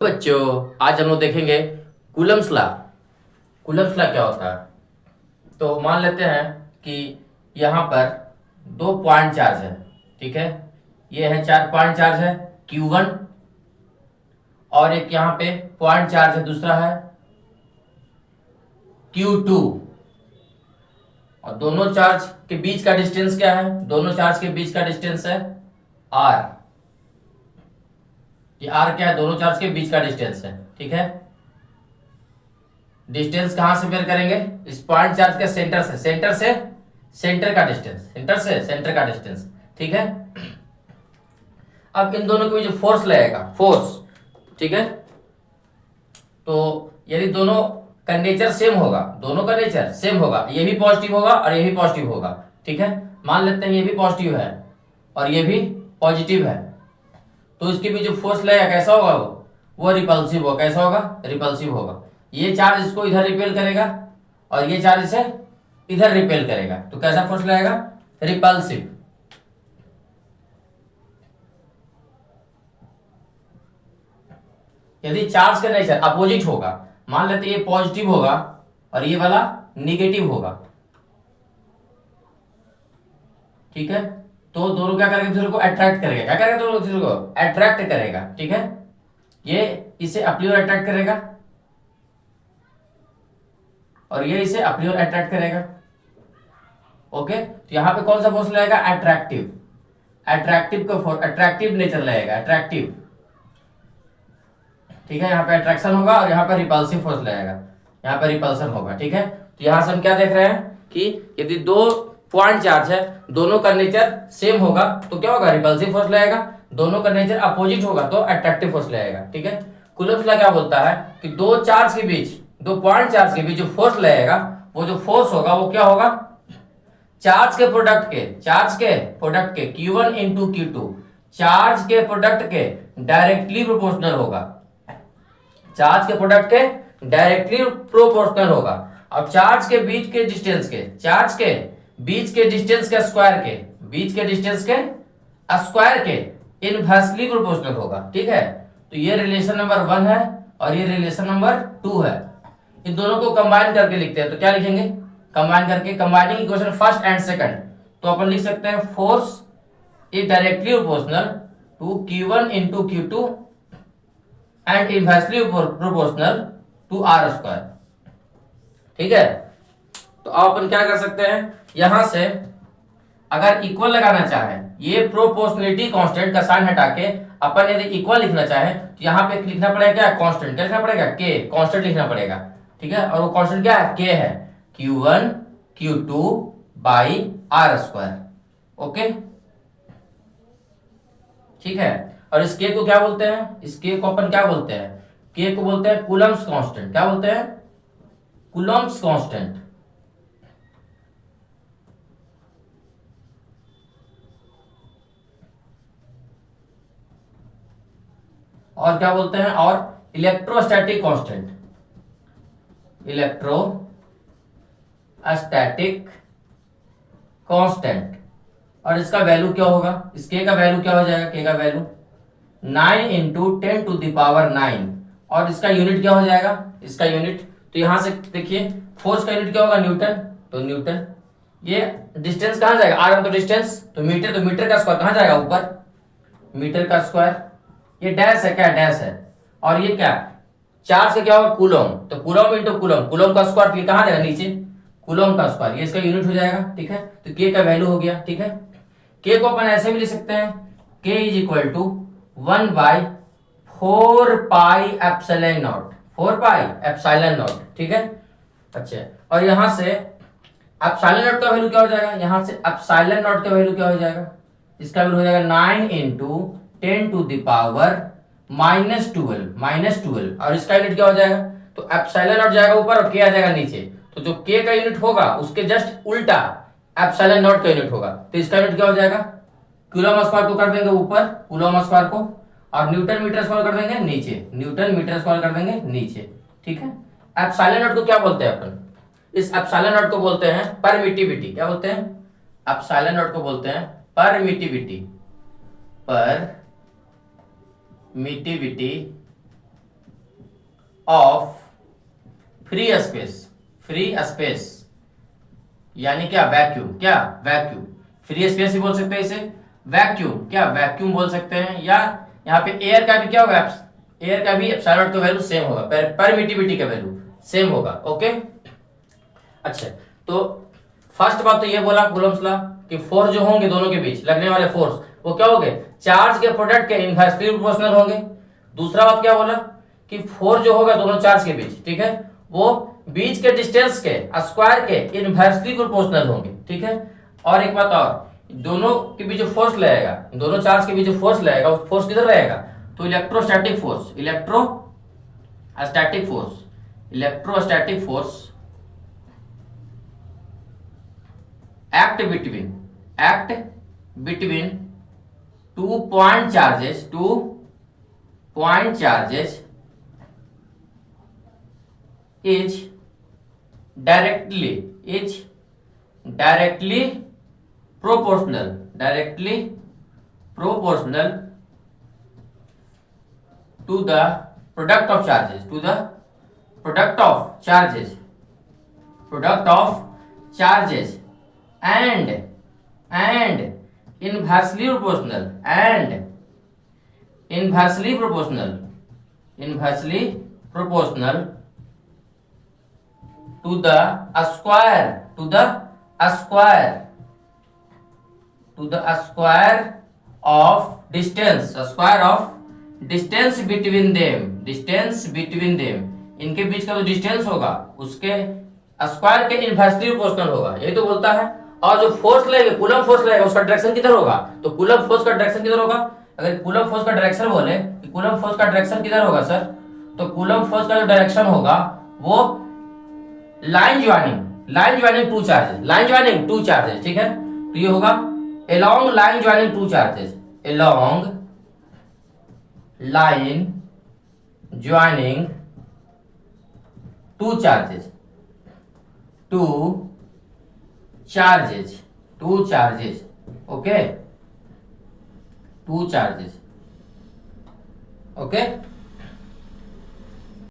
बच्चों, आज हम लोग देखेंगे कूलम्स लॉ। कूलम्स लॉ क्या होता है? तो मान लेते हैं कि यहाँ पर दो पॉइंट चार्ज है। ठीक है, ये है चार पॉइंट चार्ज है Q1, और एक यहाँ पे पॉइंट चार्ज है, दूसरा है Q2। और दोनों चार्ज के बीच का डिस्टेंस क्या है? दोनों चार्ज के बीच का डिस्टेंस है R। ये R क्या है? दोनों चार्ज के बीच का डिस्टेंस है। ठीक है, डिस्टेंस कहां से मेजर करेंगे? इस पॉइंट चार्ज के सेंटर से, सेंटर का डिस्टेंस, सेंटर से सेंटर का डिस्टेंस। ठीक है, अब इन दोनों के बीच जो फोर्स लगेगा, फोर्स, ठीक है, तो यदि दोनों का नेचर सेम होगा, दोनों का नेचर सेम होगा, ये भी पॉजिटिव होगा और ये भी पॉजिटिव होगा। ठीक है, मान लेते हैं ये भी पॉजिटिव है और ये भी पॉजिटिव है, तो इसके बीच जो फोर्स लगेगा कैसा होगा? वो रिपल्सिव होगा। कैसा होगा? रिपल्सिव होगा। ये चार्ज इसको इधर रिपेल करेगा और ये चार्ज इसे इधर रिपेल करेगा, तो कैसा फोर्स लगेगा? रिपल्सिव। यदि चार्ज का नेचर अपोजिट होगा, मान लेते ये पॉजिटिव होगा और ये वाला निगेटिव होगा, ठीक है, तो दोनों क्या करेंगे? दूसरे को अट्रैक्ट करेगा। क्या करेगा? दोनों दूसरे को अट्रैक्ट करेगा। ठीक है, ये इसे अपनी ओर अट्रैक्ट करेगा और ये इसे अपनी ओर अट्रैक्ट करेगा। ओके, तो यहां पे कौन सा फोर्स लगेगा? अट्रैक्टिव। अट्रैक्टिव का फोर्स, अट्रैक्टिव नेचर लगेगा, अट्रैक्टिव। ठीक है, यहाँ पे अट्रैक्शन होगा और यहाँ पे रिपल्सिव फोर्स लगेगा, यहाँ पे रिपल्सन होगा। ठीक है, तो यहां से हम क्या देख रहे हैं कि यदि दो पॉइंट चार्ज है, दोनों का नेचर सेम होगा तो क्या होगा? रिपल्सिव फोर्स लगेगा। दोनों का नेचर अपोजिट होगा तो अट्रैक्टिव फोर्स लगेगा। ठीक है, कूलम्स लॉ क्या बोलता है कि दो चार्ज के बीच, दो पॉइंट चार्ज के बीच जो फोर्स लगेगा, वो जो फोर्स होगा वो क्या होगा? चार्ज के प्रोडक्ट के Q1 इंटू Q2, चार्ज के प्रोडक्ट के डायरेक्टली प्रोपोर्शनल होगा। चार्ज के प्रोडक्ट के डायरेक्टली प्रोपोर्शनल होगा। अब चार्ज के बीच के डिस्टेंस के, चार्ज के बीच के डिस्टेंस के स्क्वायर के, बीच के डिस्टेंस के स्क्वायर के इनवर्सली प्रोपोर्शनल होगा। ठीक है, तो ये रिलेशन नंबर 1 है और ये रिलेशन नंबर 2 है। इन दोनों को कंबाइन करके लिखते हैं, तो क्या लिखेंगे? कंबाइन करके, combining equation first and second, तो अपन लिख सकते हैं force is directly proportional to Q1 into Q2 and inversely proportional to R square. ठीक है, तो अब अपन क्या कर सकते हैं? यहां से अगर इक्वल लगाना चाहे, ये प्रोपोर्शनलिटी कांस्टेंट का साइन हटा के अपन यदि इक्वल लिखना चाहे तो यहाँ पे लिखना पड़ेगा क्या? कांस्टेंट। क्या लिखना पड़ेगा? के, कांस्टेंट लिखना पड़ेगा। ठीक है, और वो कांस्टेंट क्या है? के है, Q1 Q2 by R square. Okay, ठीक है, और इस के को क्या बोलते हैं? इस के को अपन क्या बोलते हैं? के को बोलते हैं कूलम्स कांस्टेंट। क्या बोलते हैं? Coulomb's constant. और क्या बोलते हैं? और इलेक्ट्रोस्टैटिक कांस्टेंट, इलेक्ट्रोस्टैटिक कांस्टेंट। और इसका वैल्यू क्या होगा? इस के का वैल्यू क्या हो जाएगा? के का वैल्यू 9 इंटू 10⁹ और इसका यूनिट क्या हो जाएगा? इसका यूनिट, तो यहां से देखिए फोर्स का यूनिट क्या होगा? न्यूटन, तो न्यूटन। ये डिस्टेंस कहां जाएगा? आर तो डिस्टेंस, तो मीटर का स्क्वायर कहां जाएगा? ऊपर, मीटर का स्क्वायर। ये डैश है, क्या डैश है, और ये क्या? चार्ज का क्या होगा? कूलम, तो कूलम इंटू कूलम, कूलम का स्क्वायर, ये कहां जाएगा? नीचे, कूलम का स्क्वायर, ये इसका यूनिट हो जाएगा। ठीक है, तो के का वैल्यू हो गया। ठीक है, के को अपन ऐसे भी लिख सकते हैं, K is equal to 1/4 pi epsilon naught, 4 pi epsilon naught. ठीक है, अच्छा, और यहां से एप्सिलॉन नॉट का वैल्यू क्या हो जाएगा? यहां से एप्सिलॉन नॉट का वैल्यू क्या हो जाएगा? इसका वैल्यू हो जाएगा 9 इंटू 10⁻⁻12, और इसका यूनिट क्या हो जाएगा? तो एप्सिलॉन नॉट जाएगा ऊपर और के आ जाएगा नीचे, तो जो के का यूनिट होगा उसके जस्ट उल्टा एप्सिलॉन नॉट का यूनिट होगा, तो इसका यूनिट क्या हो जाएगा? कूलम स्क्वायर को कर देंगे ऊपर, कूलम स्क्वायर को, और न्यूटन मीटर स्क्वायर कर देंगे नीचे, न्यूटन मीटर स्क्वायर कर देंगे नीचे। ठीक है, एप्सिलॉन नॉट को क्या बोलते हैं अपन? इस एप्सिलॉन नॉट को बोलते हैं परमिटिविटी। क्या बोलते हैं? एप्सिलॉन नॉट को बोलते हैं permittivity, permittivity of free space, free space यानी क्या, वैक्यूम, क्या वैक्यूम, फ्री स्पेस ही बोल सकते हैं इसे, वैक्यूम, क्या वैक्यूम बोल सकते हैं। या यहाँ पे एयर का भी क्या होगा, एयर का भी एप्सिलॉन नॉट का वैल्यू सेम होगा, परमिटिविटी का वैल्यू सेम होगा। ओके, अच्छा, तो फर्स्ट बात तो ये बोला कूलम्स लॉ कि फोर्स जो होंगे दोनों के बीच लगने वाले फोर्स वो क्या होंगे, चार्ज के प्रोडक्ट के इनवर्सली प्रोपोर्शनल होंगे। दूसरा बात क्या बोला कि फोर्स जो होगा दोनों चार्ज के बीच, ठीक है, वो बीच के डिस्टेंस के स्क्वायर के इनवर्सली प्रोपोर्शनल होंगे, ठीक है। और एक बात और, दोनों के बीच जो फोर्स लगेगा, दोनों चार्ज के बीच जो फोर्स लगेगा वो फोर्स किधर रहेगा, तो electrostatic force, electrostatic force, electrostatic force act between two point charges is directly proportional to the product of charges, and inversely proportional to the square of distance between them, इनके बीच का जो distance होगा उसके square के inversely proportional होगा, यही तो बोलता है। और जो फोर्स लगेगा, कूलम फोर्स लगेगा, उसका डायरेक्शन किधर होगा, तो कूलम फोर्स का डायरेक्शन किधर होगा, अगर कूलम फोर्स का डायरेक्शन बोले कि कूलम फोर्स का डायरेक्शन किधर होगा सर, तो कूलम फोर्स का जो डायरेक्शन होगा वो लाइन ज्वाइनिंग टू चार्जेस, ठीक है, तो ये होगा along line joining two charges, okay, two charges, okay।